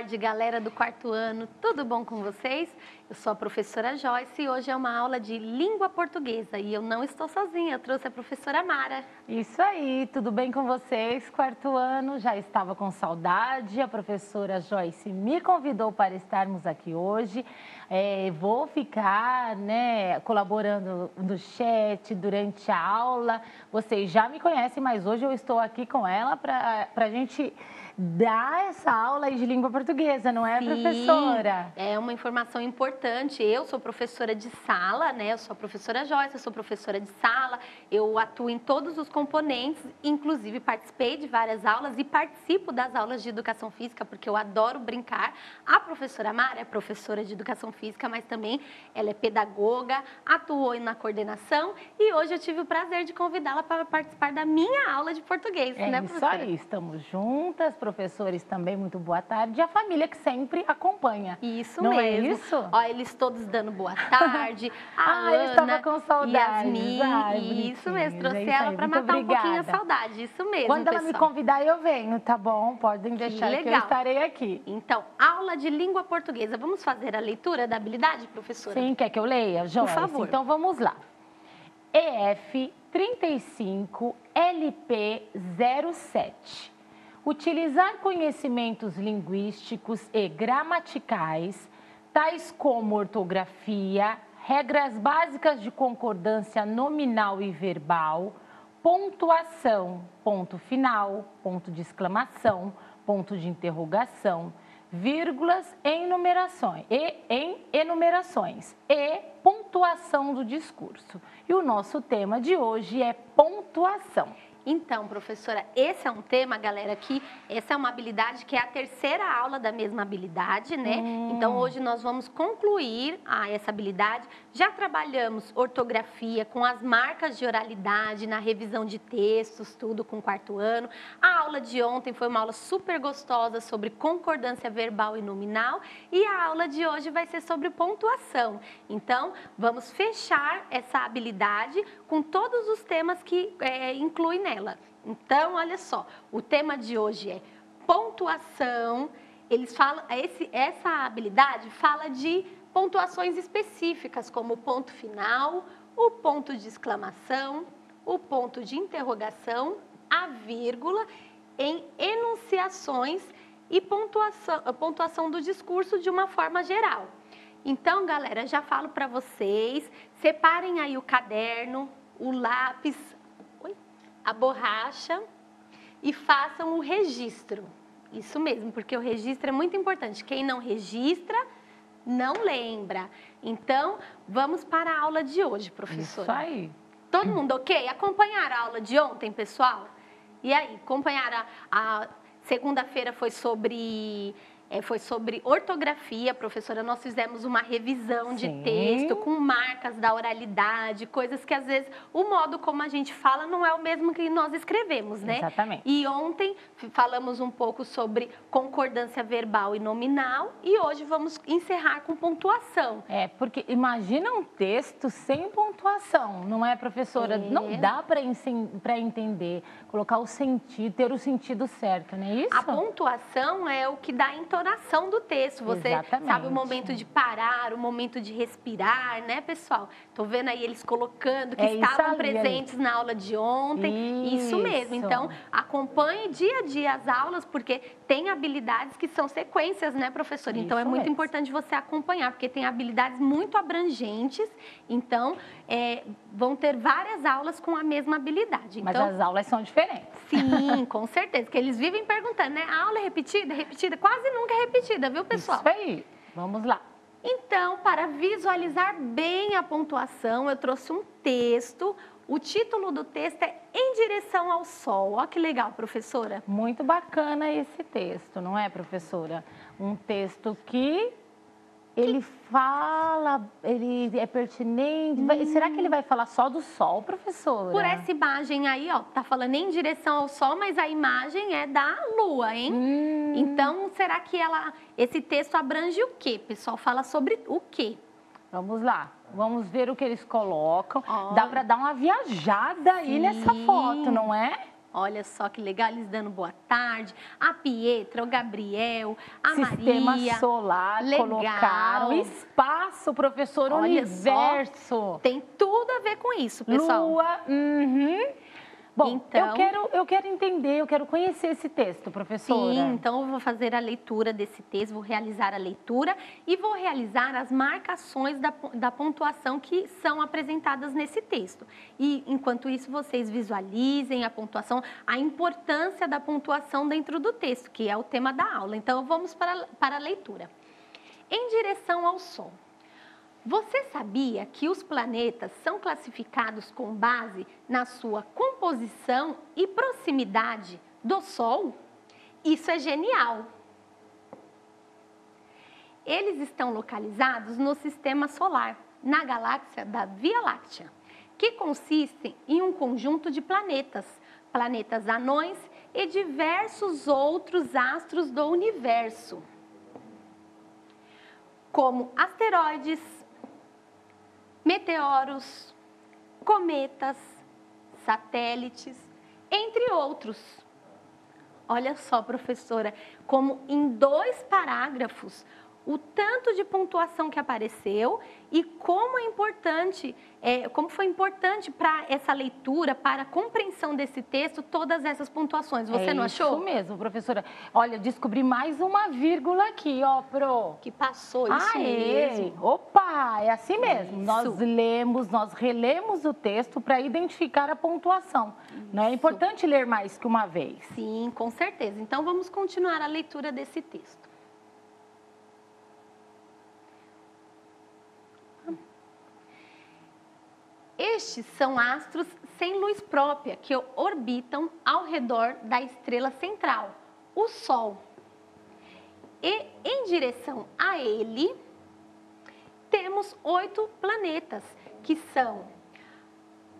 tarde, galera do quarto ano. Tudo bom com vocês? Eu sou a professora Joyce e hoje é uma aula de língua portuguesa e eu não estou sozinha, eu trouxe a professora Mara. Isso aí, tudo bem com vocês? Quarto ano, já estava com saudade, a professora Joyce me convidou para estarmos aqui hoje. Vou ficar, colaborando no chat durante a aula. Vocês já me conhecem, mas hoje eu estou aqui com ela para a gente dar essa aula aí de língua portuguesa, não é, Sim, professora? É uma informação importante. Eu sou professora de sala, Eu sou a professora Joyce, eu sou professora de sala. Eu atuo em todos os componentes, inclusive participei de várias aulas e participo das aulas de educação física, porque eu adoro brincar. A professora Mara é professora de educação física, mas também ela é pedagoga, atuou na coordenação e hoje eu tive o prazer de convidá-la para participar da minha aula de português, né, professora? Isso aí, estamos juntas, professores também, muito boa tarde, e a família que sempre acompanha. Isso não mesmo. É isso? Ó, eles todos dando boa tarde. Eu estava com saudade. Yasmin, isso mesmo, trouxe ela para matar um pouquinho a saudade, isso mesmo, Quando ela pessoal. me convidar, eu venho, tá bom? Podem deixar que eu estarei aqui. Então, aula de língua portuguesa. Vamos fazer a leitura da habilidade, professora? Sim, quer que eu leia, Joyce? Por favor. Então, vamos lá. EF 35 LP 07. Utilizar conhecimentos linguísticos e gramaticais, tais como ortografia, regras básicas de concordância nominal e verbal, pontuação, ponto final, ponto de exclamação, ponto de interrogação, vírgulas em enumerações e pontuação do discurso. E o nosso tema de hoje é pontuação. Então, professora, esse é um tema, galera, que essa é uma habilidade que é a terceira aula da mesma habilidade, né? Então, hoje nós vamos concluir essa habilidade. Já trabalhamos ortografia com as marcas de oralidade, na revisão de textos, tudo com o quarto ano. A aula de ontem foi uma aula super gostosa sobre concordância verbal e nominal. E a aula de hoje vai ser sobre pontuação. Então, vamos fechar essa habilidade com todos os temas que incluem nela. Então, olha só, o tema de hoje é pontuação. Eles falam, essa habilidade fala de pontuações específicas, como o ponto final, o ponto de exclamação, o ponto de interrogação, a vírgula, em enunciações e pontuação do discurso de uma forma geral. Então, galera, já falo para vocês, separem aí o caderno, o lápis, a borracha e façam o registro. Isso mesmo, porque o registro é muito importante. Quem não registra, não lembra. Então, vamos para a aula de hoje, professora. Isso aí. Todo mundo ok? Acompanharam a aula de ontem, pessoal? E aí, acompanharam a segunda-feira foi sobre ortografia, professora. Nós fizemos uma revisão de texto com marcas da oralidade, coisas que às vezes o modo como a gente fala não é o mesmo que nós escrevemos, né? Exatamente. E ontem falamos um pouco sobre concordância verbal e nominal e hoje vamos encerrar com pontuação. Porque imagina um texto sem pontuação, não é, professora? Não dá para entender, colocar o sentido, ter o sentido certo, não é isso? A pontuação é o que dá a entonação do texto. Você sabe o momento de parar, o momento de respirar, né, pessoal? Tô vendo aí eles colocando que estavam presentes na aula de ontem. Isso mesmo. Então, acompanhe dia a dia as aulas, porque tem habilidades que são sequências, né, professora? Então, é muito importante você acompanhar, porque tem habilidades muito abrangentes. Então, vão ter várias aulas com a mesma habilidade. Mas as aulas são diferentes. Sim, com certeza, porque eles vivem perguntando, né? A aula é repetida? Repetida? Quase nunca é repetida, viu, pessoal? Isso aí, vamos lá. Então, para visualizar bem a pontuação, eu trouxe um texto. O título do texto é Em Direção ao Sol. Olha que legal, professora. Muito bacana esse texto, não é, professora? Um texto que ele fala, ele é pertinente. Será que ele vai falar só do sol, professora? Por essa imagem aí, ó, tá falando em direção ao sol, mas a imagem é da lua, hein? Então, será que esse texto abrange o quê? O pessoal fala sobre o quê? Vamos lá, vamos ver o que eles colocam. Dá para dar uma viajada aí nessa foto, não é? Olha só que legal, eles dando boa tarde. A Pietra, o Gabriel, a Sistema Maria. solar, legal. Colocaram espaço, professor, Olha universo. Só, tem tudo a ver com isso, pessoal. Lua, Bom, então, eu quero entender, eu quero conhecer esse texto, professora. Sim, então eu vou fazer a leitura desse texto, vou realizar a leitura e vou realizar as marcações da pontuação que são apresentadas nesse texto. E, enquanto isso, vocês visualizem a pontuação, a importância da pontuação dentro do texto, que é o tema da aula. Então, vamos para a leitura. Em direção ao Sol. Você sabia que os planetas são classificados com base na sua composição e proximidade do Sol? Isso é genial! Eles estão localizados no Sistema Solar, na galáxia da Via Láctea, que consiste em um conjunto de planetas, planetas anões e diversos outros astros do universo, como asteroides, meteoros, cometas, satélites, entre outros. Olha só, professora, como em 2 parágrafos, o tanto de pontuação que apareceu e como é importante, como foi importante para essa leitura, para a compreensão desse texto, todas essas pontuações. Você não achou? Isso mesmo, professora. Olha, descobri mais uma vírgula aqui, ó, pro. Que passou, isso mesmo. Opa, é assim mesmo. Isso. Nós relemos o texto para identificar a pontuação. Não é importante ler mais que uma vez. Sim, com certeza. Então, vamos continuar a leitura desse texto. Estes são astros sem luz própria que orbitam ao redor da estrela central, o Sol. E em direção a ele, temos 8 planetas, que são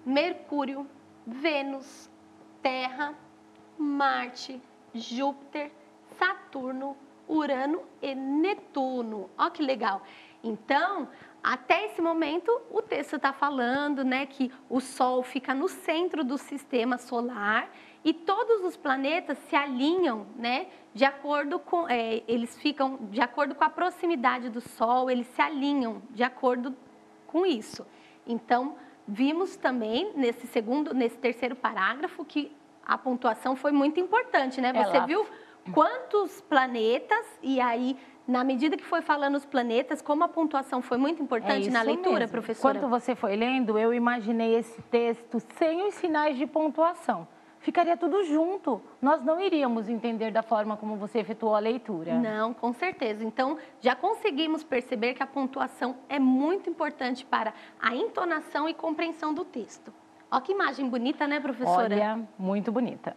Mercúrio, Vênus, Terra, Marte, Júpiter, Saturno, Urano e Netuno. Olha que legal! Então, até esse momento, o texto está falando, né, que o Sol fica no centro do sistema solar e todos os planetas se alinham, né, de acordo com, eles ficam de acordo com a proximidade do Sol, eles se alinham de acordo com isso. Então, vimos também nesse terceiro parágrafo que a pontuação foi muito importante, né? Você viu quantos planetas e aí na medida que foi falando os planetas, como a pontuação foi muito importante na leitura, mesmo. professora? Enquanto você foi lendo, eu imaginei esse texto sem os sinais de pontuação. Ficaria tudo junto. Nós não iríamos entender da forma como você efetuou a leitura. Não, com certeza. Então, já conseguimos perceber que a pontuação é muito importante para a entonação e compreensão do texto. Olha que imagem bonita, né, professora? Olha, muito bonita.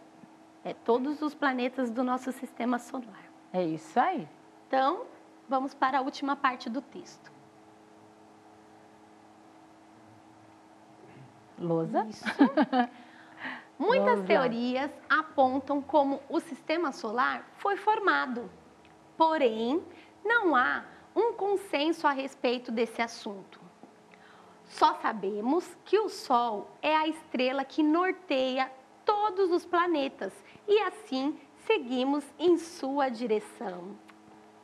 É todos os planetas do nosso sistema solar. É isso aí. Então, vamos para a última parte do texto. Lousa? Isso. Muitas teorias apontam como o sistema solar foi formado. Porém, não há um consenso a respeito desse assunto. Só sabemos que o Sol é a estrela que norteia todos os planetas e assim seguimos em sua direção.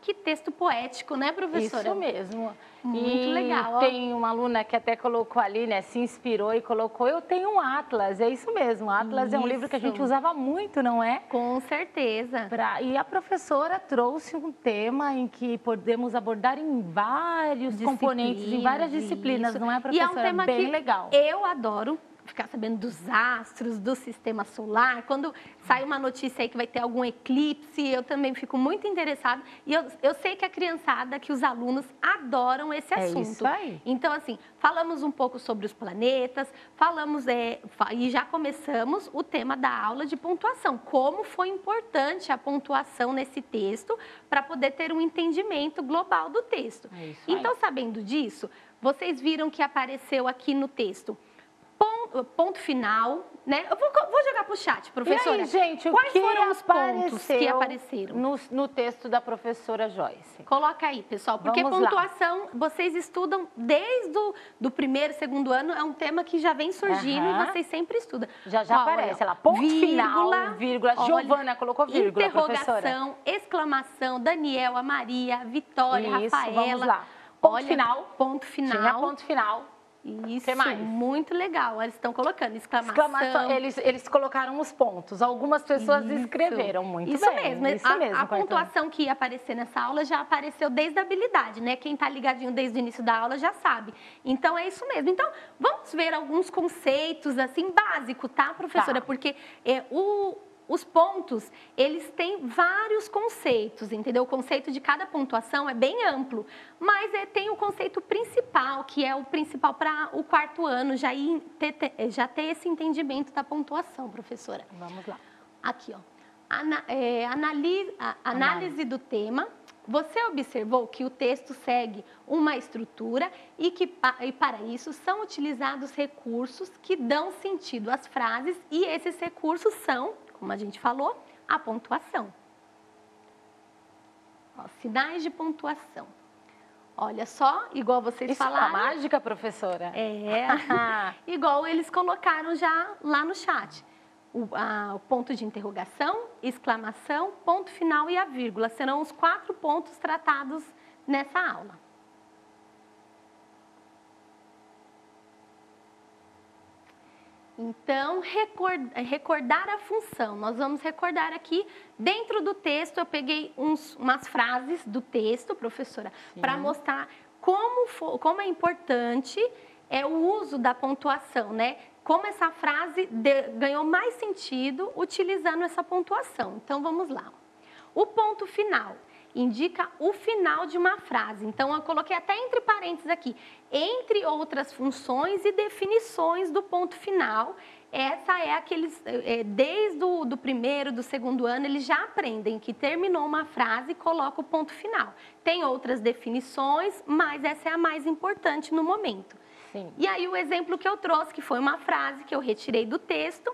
Que texto poético, né, professora? Isso mesmo. Muito legal. Tem uma aluna que até colocou ali, né, se inspirou e colocou, eu tenho um Atlas, é isso mesmo. Atlas é um livro que a gente usava muito, não é? Com certeza. E a professora trouxe um tema em que podemos abordar em vários componentes, em várias disciplinas, não é, professora? E é um tema bem que legal. Eu adoro. Ficar sabendo dos astros, do sistema solar. Quando sai uma notícia aí que vai ter algum eclipse, eu também fico muito interessada. E eu sei que a criançada, que os alunos adoram esse assunto. É isso aí. Então, assim, falamos um pouco sobre os planetas, e já começamos o tema da aula de pontuação. Como foi importante a pontuação nesse texto para poder ter um entendimento global do texto. É isso aí. Então, sabendo disso, vocês viram que apareceu aqui no texto ponto final, né? Eu vou jogar para o chat, professora. E aí, gente, quais foram os pontos que apareceram? No texto da professora Joyce? Coloca aí, pessoal, porque Vamos pontuação, vocês estudam desde o primeiro, segundo ano, é um tema que já vem surgindo e vocês sempre estudam. Já aparece, ela ponto final, vírgula, Giovana colocou vírgula, interrogação, professora. exclamação, Daniela, Maria, Vitória, Isso, Rafaela. vamos lá. Ponto final. Ponto final. Tinha ponto final. Isso, que mais? muito legal. Eles estão colocando exclamação. Eles colocaram os pontos. Algumas pessoas escreveram muito isso bem. Mesmo. Isso mesmo. A pontuação que ia aparecer nessa aula já apareceu desde a habilidade, né? Quem está ligadinho desde o início da aula já sabe. Então, é isso mesmo. Então, vamos ver alguns conceitos, assim, básicos, tá, professora? Tá. Porque os pontos, eles têm vários conceitos, entendeu? O conceito de cada pontuação é bem amplo, mas tem o conceito principal, que é o principal para o quarto ano, já ter esse entendimento da pontuação, professora. Vamos lá. Aqui, ó. Análise do tema. Você observou que o texto segue uma estrutura e para isso são utilizados recursos que dão sentido às frases e esses recursos são, como a gente falou, a pontuação. Ó, sinais de pontuação. Olha só, igual vocês falaram. Isso é uma mágica, professora? É, igual eles colocaram já lá no chat. O ponto de interrogação, exclamação, ponto final e a vírgula. Serão os 4 pontos tratados nessa aula. Então, recordar a função. Nós vamos recordar aqui, dentro do texto, eu peguei umas frases do texto, professora, para mostrar como é importante o uso da pontuação, né? Como essa frase ganhou mais sentido utilizando essa pontuação. Então, vamos lá. O ponto final indica o final de uma frase. Então, eu coloquei até entre parênteses aqui, entre outras funções e definições do ponto final. Essa é aqueles, desde do primeiro, do segundo ano, eles já aprendem que terminou uma frase e coloca o ponto final. Tem outras definições, mas essa é a mais importante no momento. Sim. E aí o exemplo que eu trouxe, que foi uma frase que eu retirei do texto,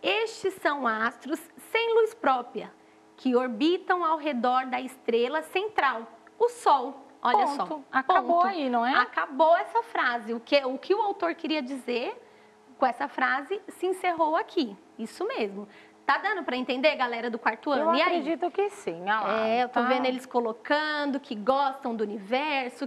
estes são astros sem luz própria, que orbitam ao redor da estrela central, o Sol. Olha só. Acabou aí, não é? Acabou essa frase. O que o autor queria dizer com essa frase se encerrou aqui. Isso mesmo. Tá dando para entender, galera do quarto ano? Eu acredito que sim. Eu tô vendo eles colocando que gostam do universo.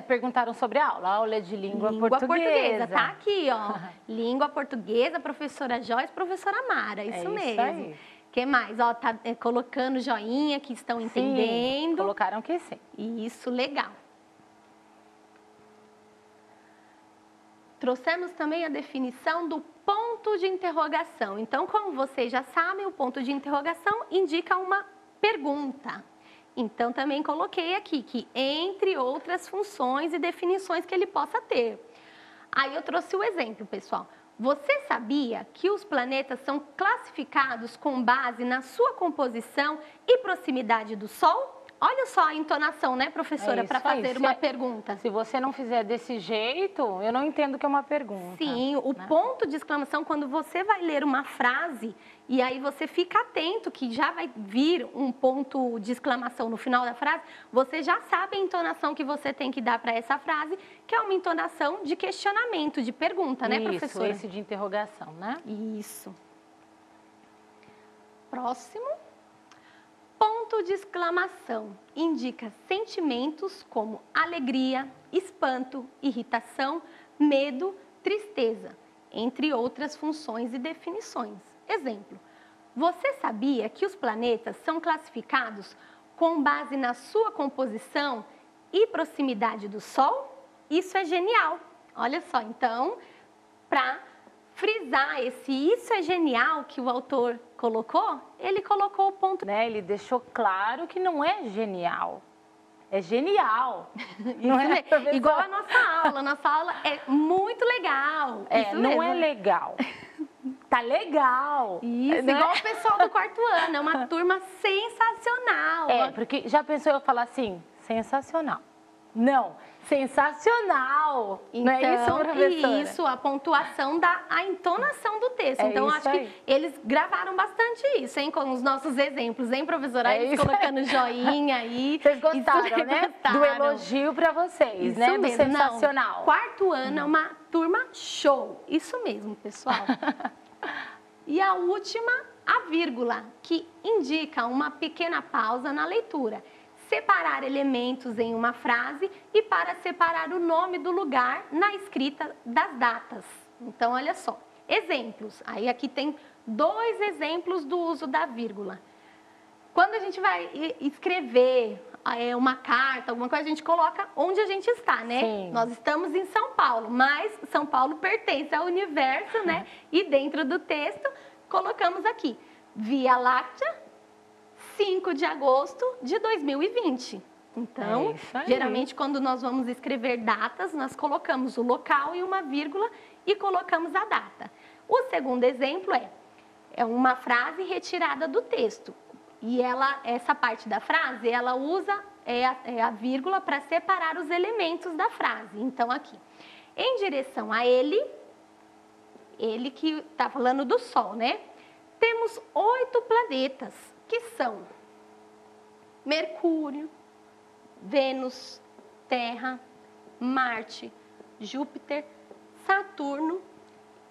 Perguntaram sobre a aula. A aula é de língua portuguesa. Tá aqui, ó. Língua portuguesa, professora Joyce, professora Mara. Isso mesmo. Isso aí. Que mais? Ó, tá colocando joinha que estão entendendo. Sim, colocaram que sim. Isso, legal. Trouxemos também a definição do ponto de interrogação. Então, como vocês já sabem, o ponto de interrogação indica uma pergunta. Então, também coloquei aqui que entre outras funções e definições que ele possa ter. Aí eu trouxe o exemplo, pessoal. Você sabia que os planetas são classificados com base na sua composição e proximidade do Sol? Olha só a entonação, né, professora, para fazer uma pergunta. Se você não fizer desse jeito, eu não entendo que é uma pergunta. Sim, o ponto de exclamação, quando você vai ler uma frase, e aí você fica atento que já vai vir um ponto de exclamação no final da frase, você já sabe a entonação que você tem que dar para essa frase, que é uma entonação de questionamento, de pergunta, né, professora? Isso, esse de interrogação, né? Isso. Próximo. Ponto de exclamação indica sentimentos como alegria, espanto, irritação, medo, tristeza, entre outras funções e definições. Exemplo, você sabia que os planetas são classificados com base na sua composição e proximidade do Sol? Isso é genial. Olha só, então, para frisar isso é genial que o autor colocou, ele colocou o ponto. Ele deixou claro que não é genial, é genial. Não é, igual a nossa aula é muito legal. Isso não mesmo. É legal. Tá legal. Isso, né? Igual o pessoal do quarto ano, é uma turma sensacional. Porque já pensou eu falar assim, sensacional. Não, Sensacional! Então, não é isso, professora? Isso, a pontuação da a entonação do texto. É então, isso acho aí. que eles gravaram bastante isso, hein? Com os nossos exemplos, hein, professora? É Eles isso colocando joinha aí. Vocês gostaram, Isso, né? gostaram. Do elogio para vocês, Isso né? Do mesmo. sensacional. Não, quarto ano é uma turma show. Isso mesmo, pessoal. E a última, a vírgula, que indica uma pequena pausa na leitura. Separar elementos em uma frase e para separar o nome do lugar na escrita das datas. Então, olha só. Exemplos. Aí aqui tem 2 exemplos do uso da vírgula. Quando a gente vai escrever uma carta, alguma coisa, a gente coloca onde a gente está, né? Sim. Nós estamos em São Paulo, mas São Paulo pertence ao universo, né? E dentro do texto, colocamos aqui, Via Láctea, 5 de agosto de 2020. Então, geralmente, quando nós vamos escrever datas, nós colocamos o local e uma vírgula e colocamos a data. O segundo exemplo é uma frase retirada do texto. E essa parte da frase, ela usa a vírgula para separar os elementos da frase. Então, aqui, em direção a ele que está falando do Sol, né? Temos 8 planetas, que são Mercúrio, Vênus, Terra, Marte, Júpiter, Saturno,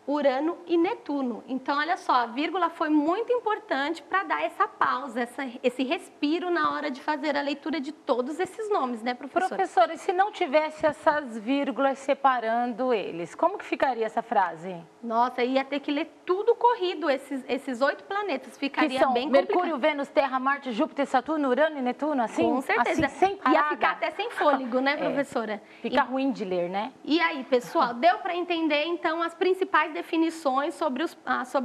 Urano e Netuno. Então, olha só, a vírgula foi muito importante para dar essa pausa, esse respiro na hora de fazer a leitura de todos esses nomes, né, professora? Professora, e se não tivesse essas vírgulas separando eles, como que ficaria essa frase? Nossa, ia ter que ler tudo corrido, esses 8 planetas, ficaria que são bem Mercúrio, complicado. Vênus, Terra, Marte, Júpiter, Saturno, Urano e Netuno, assim? Com certeza. Assim, sem parar, ia ficar até sem fôlego, né, professora? Fica ruim de ler, né? E aí, pessoal, deu para entender, então, as principais definições sobre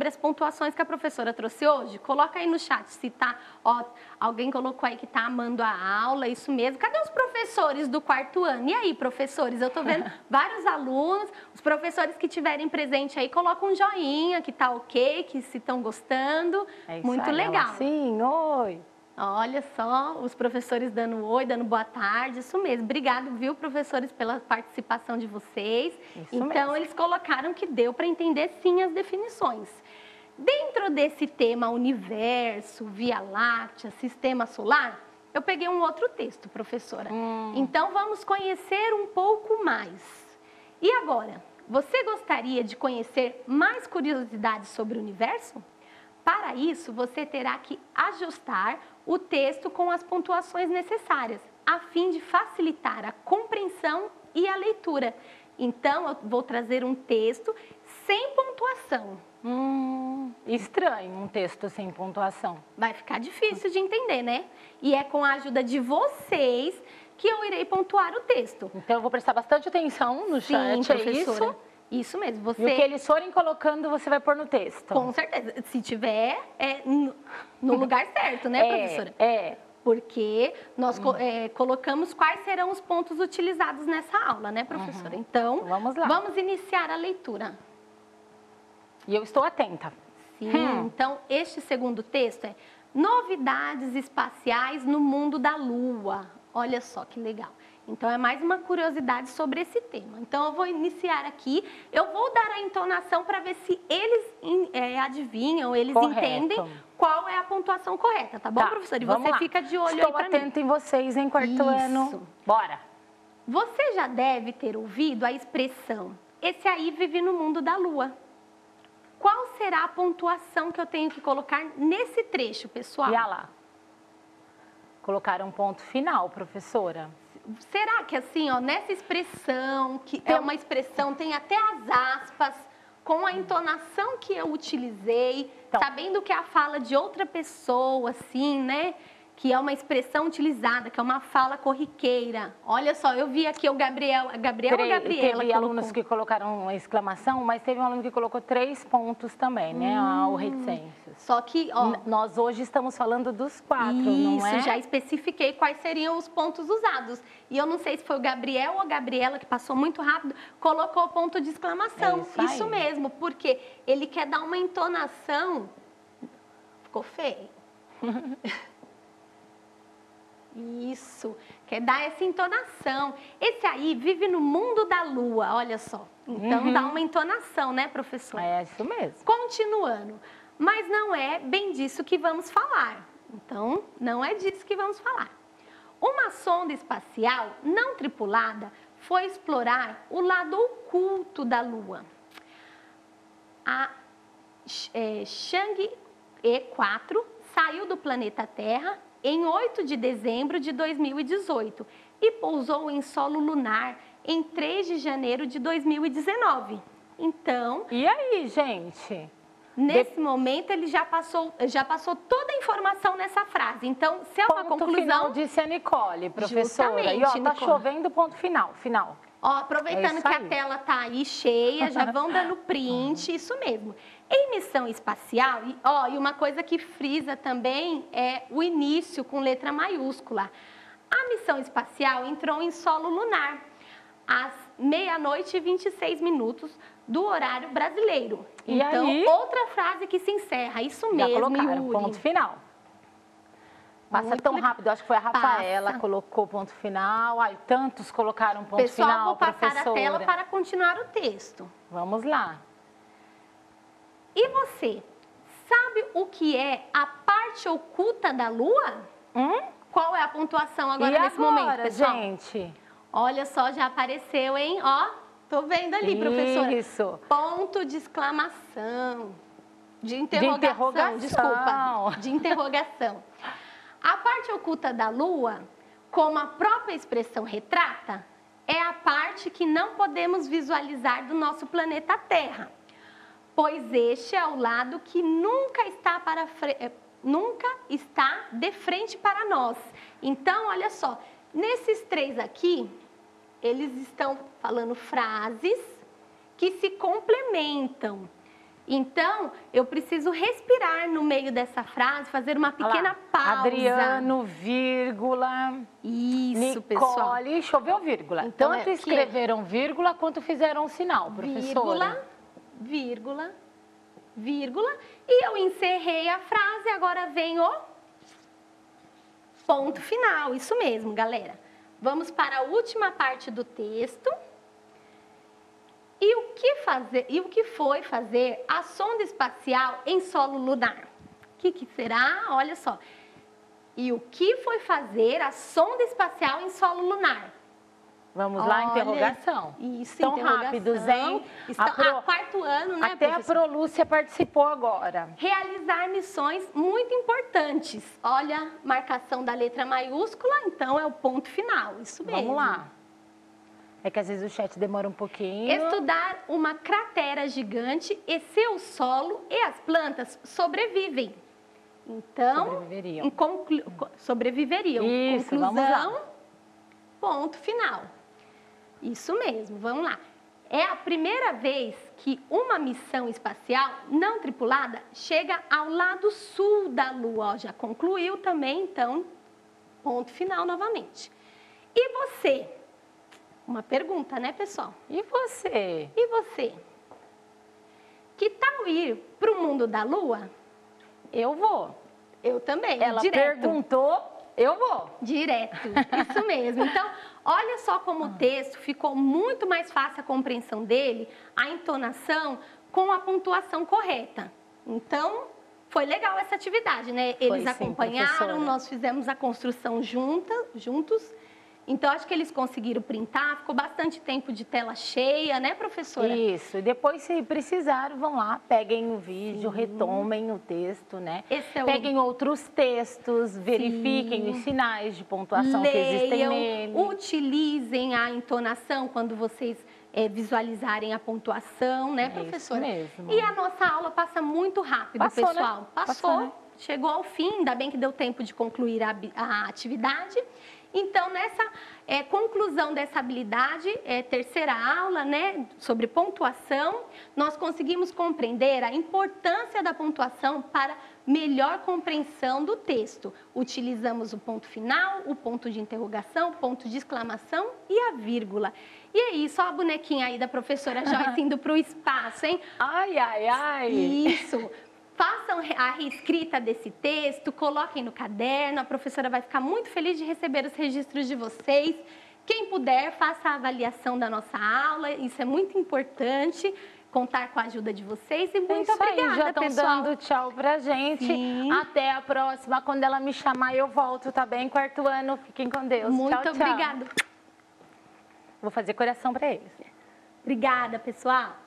as pontuações que a professora trouxe hoje? Coloca aí no chat se tá, alguém colocou aí que tá amando a aula, isso mesmo. Cadê os professores do quarto ano? E aí, professores? Eu tô vendo vários alunos, os professores que tiverem presente aí, colocam um joinha, que tá ok, que se estão gostando. É isso muito aí, legal. Sim, oi. Olha só, os professores dando oi, dando boa tarde, isso mesmo. Obrigado, viu, professores, pela participação de vocês. Isso então, mesmo. eles colocaram que deu para entender, sim, as definições. Dentro desse tema universo, Via Láctea, sistema solar, eu peguei um outro texto, professora. Então, vamos conhecer um pouco mais. E agora, você gostaria de conhecer mais curiosidades sobre o universo? Para isso, você terá que ajustar o texto com as pontuações necessárias, a fim de facilitar a compreensão e a leitura. Então, eu vou trazer um texto sem pontuação. Estranho um texto sem pontuação. Vai ficar difícil de entender, né? E é com a ajuda de vocês que eu irei pontuar o texto. Então, eu vou prestar bastante atenção no chat, Sim, é professora. isso? Isso mesmo. Você... E o que eles forem colocando, você vai pôr no texto. Com certeza. Se tiver no lugar certo, né, professora? Porque nós colocamos quais serão os pontos utilizados nessa aula, né, professora? Então, vamos lá. Vamos iniciar a leitura. E eu estou atenta. Sim, então este segundo texto é Novidades espaciais no mundo da Lua. Olha só que legal. Então, é mais uma curiosidade sobre esse tema. Então, eu vou iniciar aqui. Eu vou dar a entonação para ver se eles adivinham, eles entendem qual é a pontuação correta, tá bom, professora? E você fica de olho aí para mim. Estou atenta em vocês, em quarto ano. Bora! Você já deve ter ouvido a expressão, esse aí vive no mundo da Lua. Qual será a pontuação que eu tenho que colocar nesse trecho, pessoal? E lá. Colocar um ponto final, professora. Será que assim, ó, nessa expressão, que é uma expressão, tem até as aspas, com a entonação que eu utilizei, sabendo que é a fala de outra pessoa, assim, né? Que é uma expressão utilizada, que é uma fala corriqueira. Olha só, eu vi aqui o Gabriel ou Gabriela Teve colocou. alunos que colocaram uma exclamação, mas teve um aluno que colocou 3 pontos também, né? O reticências. Só que, ó... Nós hoje estamos falando dos 4, não é? Isso, já especifiquei quais seriam os pontos usados. E eu não sei se foi o Gabriel ou a Gabriela, que passou muito rápido, colocou o ponto de exclamação. Isso mesmo, porque ele quer dar uma entonação... Ficou feio. Isso, quer dar essa entonação. Esse aí vive no mundo da lua, olha só. Então, dá uma entonação, né, professora? É isso mesmo. Continuando, mas não é bem disso que vamos falar. Então, não é disso que vamos falar. Uma sonda espacial não tripulada foi explorar o lado oculto da Lua. A Chang'e 4 saiu do planeta Terra em 8 de dezembro de 2018 e pousou em solo lunar em 3 de janeiro de 2019. Então... E aí, gente? Nesse momento, ele já passou toda a informação nessa frase. Então, se é uma Ponto conclusão... final, disse a Nicole, professora. Justamente, E, ó, tá Nicole. Chovendo, ponto final. Ó, aproveitando que a aí. tela tá aí cheia, já vão dando print, isso mesmo. Em missão espacial, e uma coisa que frisa também é o início com letra maiúscula. A missão espacial entrou em solo lunar às 00h26 do horário brasileiro. E então, aí? outra frase que se encerra, isso Já mesmo, colocaram, Yuri. ponto final. Passa Muito tão legal. rápido, acho que foi a Rafaela Passa. colocou ponto final. Ai, tantos colocaram ponto Pessoal, final, vou passar professora. a tela para continuar o texto. Vamos lá. E você, sabe o que é a parte oculta da Lua? Qual é a pontuação agora E nesse agora, momento, pessoal? gente? Olha só, já apareceu, hein? Ó, tô vendo ali, professora. Isso. Ponto de exclamação. De interrogação, desculpa. De interrogação. A parte oculta da Lua, como a própria expressão retrata, é a parte que não podemos visualizar do nosso planeta Terra, pois este é o lado que nunca está de frente para nós. Então, olha só, nesses três aqui, eles estão falando frases que se complementam. Então, eu preciso respirar no meio dessa frase, fazer uma pequena pausa. Adriano, vírgula. Isso, Nicole, pessoal. choveu vírgula. Então, Tanto escreveram vírgula quanto fizeram um sinal, professora. Vírgula, vírgula. E eu encerrei a frase, agora vem o ponto final. Isso mesmo, galera. Vamos para a última parte do texto. E o que foi fazer a sonda espacial em solo lunar? O que será? Olha só. E o que foi fazer a sonda espacial em solo lunar? Vamos lá, interrogação. Isso, Tão interrogação. rápidos, hein? Quarto ano, né, Até professora? a Prolúcia participou agora. Realizar missões muito importantes. Olha, marcação da letra maiúscula, então é o ponto final. Isso mesmo. Vamos lá. É que às vezes o chat demora um pouquinho. Estudar uma cratera gigante e seu solo e as plantas sobrevivem. Então, sobreviveriam. Isso, conclusão, vamos lá. Ponto final. Isso mesmo, vamos lá. É a primeira vez que uma missão espacial não tripulada chega ao lado sul da Lua. Ó, já concluiu também, então, ponto final novamente. E você? Uma pergunta, né, pessoal? E você? E você? Que tal ir para o mundo da Lua? Eu vou. Eu também. Ela direto. perguntou, eu vou. Direto, isso mesmo. Então, olha só como o texto ficou muito mais fácil a compreensão dele, a entonação com a pontuação correta. Então, foi legal essa atividade, né? Eles acompanharam, professora. nós fizemos a construção juntos. Então, acho que eles conseguiram printar, ficou bastante tempo de tela cheia, né, professora? Isso, e depois, se precisar, vão lá, peguem o vídeo, retomem o texto, né? Peguem outros textos, verifiquem os sinais de pontuação que existem nele. Utilizem a entonação quando vocês visualizarem a pontuação, né, professora? Isso mesmo. E a nossa aula passa muito rápido, Passou, pessoal. né? Passou, né? Chegou ao fim, ainda bem que deu tempo de concluir a atividade. Então, nessa conclusão dessa habilidade, terceira aula, né, sobre pontuação, nós conseguimos compreender a importância da pontuação para melhor compreensão do texto. Utilizamos o ponto final, o ponto de interrogação, o ponto de exclamação e a vírgula. E é isso, ó a bonequinha aí da professora Joyce indo para o espaço, hein? Ai, ai, ai! Isso! façam a reescrita desse texto, coloquem no caderno, a professora vai ficar muito feliz de receber os registros de vocês. Quem puder, faça a avaliação da nossa aula, isso é muito importante, contar com a ajuda de vocês e muito obrigada, já estão pessoal. dando tchau pra gente. Sim. Até a próxima, quando ela me chamar eu volto, tá bem? Quarto ano, fiquem com Deus. Muito tchau, tchau. obrigada. Vou fazer coração pra eles. Obrigada, pessoal.